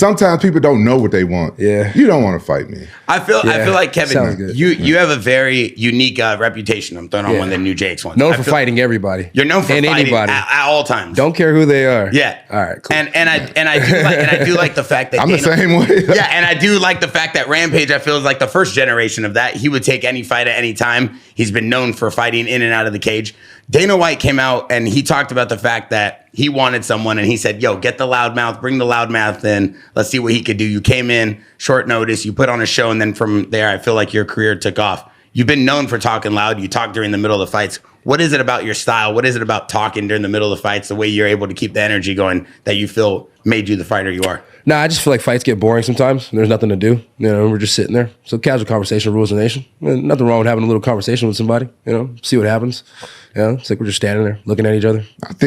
Sometimes people don't know what they want. Yeah. You don't want to fight me. I feel like, Kevin, you have a very unique reputation. I'm throwing on one of the new Jakes ones. Known for fighting everybody. You're known for fighting anybody. At all times. Don't care who they are. Yeah. All right, cool. And I do like the fact that I'm the same way. Yeah, and I do like the fact that Rampage, I feel, is like the first generation of that. He would take any fight at any time. He's been known for fighting in and out of the cage. Dana White came out and he talked about the fact that he wanted someone and he said, yo, get the loudmouth, bring the loudmouth in. Let's see what he could do. You came in, short notice, you put on a show, and then from there, I feel like your career took off. You've been known for talking loud. You talk during the middle of the fights. What is it about your style? What is it about talking during the middle of the fights, the way you're able to keep the energy going that you feel made you the fighter you are? Nah, I just feel like fights get boring sometimes. There's nothing to do. You know, we're just sitting there. So casual conversation rules the nation. Nothing wrong with having a little conversation with somebody. You know, see what happens. You know, it's like we're just standing there looking at each other.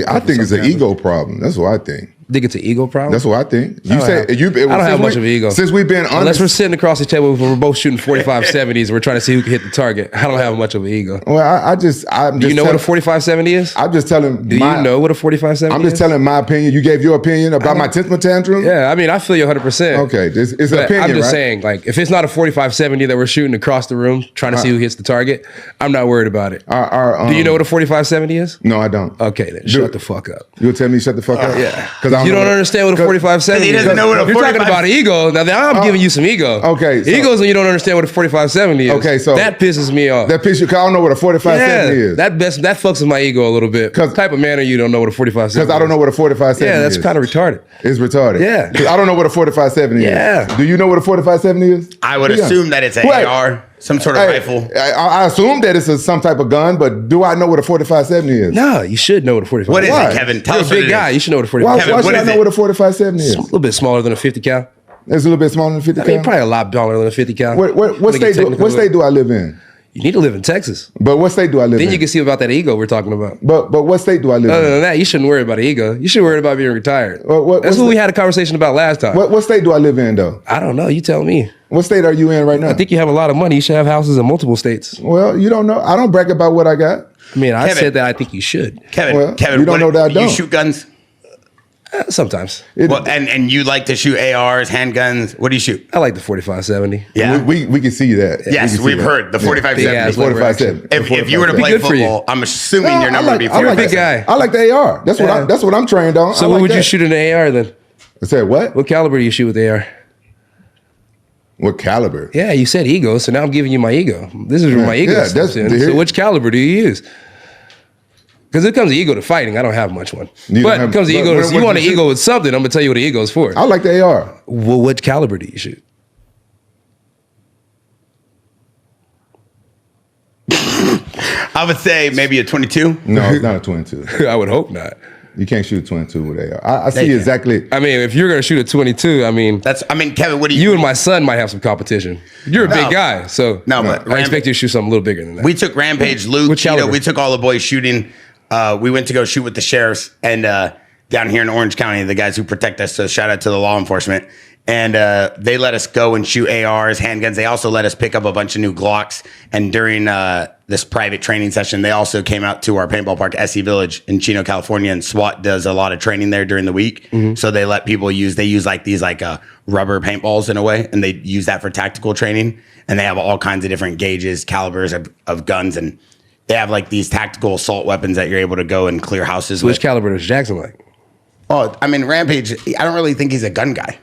I think it's an ego problem. That's what I think. Think it's an ego problem? That's what I think. You say I don't have much of an ego. Since we've been honest, unless we're sitting across the table, we're both shooting 45-70s. We're trying to see who can hit the target. I don't have much of an ego. Well, I'm just. Do you know what a 45-70 is? I'm just telling. Do you know what a 45-70 is? I'm just telling my opinion. You gave your opinion about my temper tantrum. Yeah, I mean, I feel you 100%. Okay, it's an opinion. I'm just right? saying, like, if it's not a 45-70 that we're shooting across the room, trying to see who hits the target, I'm not worried about it. Do you know what a 45-70 is? No, I don't. Okay, then shut the fuck up. You'll tell me shut the fuck up? Yeah, because you don't understand what a 45-70 is. He doesn't know what a 45. You're talking about ego. Now I'm giving you some ego. Okay, so, ego's when you don't understand what a 45-70 is. Okay, so that pisses me off. That pisses you because I don't know what a 45-70 is. That fucks with my ego a little bit. What type of man are you don't know what a 45-70 is? Because I don't know what a 45-70 is. Yeah, that's kind of retarded. It's retarded. Yeah. Because I don't know what a 45-70 is. Yeah. Do you know what a 45-70 is? I would assume that it's an AR, some sort of rifle. I assume that it's some type of gun, but do I know what a 45-70 is? No, you should know what a 45-70 is. What is it, Kevin? Tell us You're a big guy. You should know what a 45-70 is. Why should I know what a 45-70 is? It's a little bit smaller than a 50 cal. It's a little bit smaller than a 50 cal? I mean, probably a lot smaller than a 50 cal. What state do I live in? You need to live in Texas. But what state do I live in? Then you can see about that ego we're talking about. But what state do I live in? Other than that, you shouldn't worry about ego. You should worry about being retired. That's what we had a conversation about last time. What state do I live in, though? I don't know. You tell me. What state are you in right now? I think you have a lot of money. You should have houses in multiple states. Well, you don't know. I don't brag about what I got. I mean, I said that I think you should. Kevin, you don't know that I don't. You shoot guns? Sometimes. Well, and you like to shoot ARs, handguns. What do you shoot? I like the 45-70. Yeah. We can see that. Yes, we've heard the 45-70. 45-70. If you were to play football, I'm assuming your number would be 45. You're a big guy. I like the AR. That's what I'm trained on. So what would you shoot in an AR then? I said what? What caliber do you shoot with the AR? What caliber? Yeah, you said ego, so now I'm giving you my ego. This is where my ego steps in. So which caliber do you use? Because it comes to ego to fighting, I don't have much one. But it comes to ego, if you want an ego with something, I'm going to tell you what the ego is for. I like the AR. Well, what caliber do you shoot? I would say maybe a 22. No, it's not a 22. I would hope not. You can't shoot a 22 with AR. I see exactly. I mean, if you're going to shoot a 22, I mean, Kevin, what do you? You and my son might have some competition. You're a big guy, so but I expect you to shoot something a little bigger than that. We took Rampage, Luke, Cheeto, we took all the boys shooting. We went to go shoot with the sheriffs and down here in Orange County, the guys who protect us. So shout out to the law enforcement. And they let us go and shoot ARs, handguns. They also let us pick up a bunch of new Glocks. And during this private training session, they also came out to our paintball park, SE Village in Chino, California. And SWAT does a lot of training there during the week. Mm-hmm. So they let people use like these rubber paintballs in a way. And they use that for tactical training. And they have all kinds of different gauges, calibers of guns. And they have like these tactical assault weapons that you're able to go and clear houses with. Which caliber does Jaxxon like? Oh, I mean, Rampage, I don't really think he's a gun guy.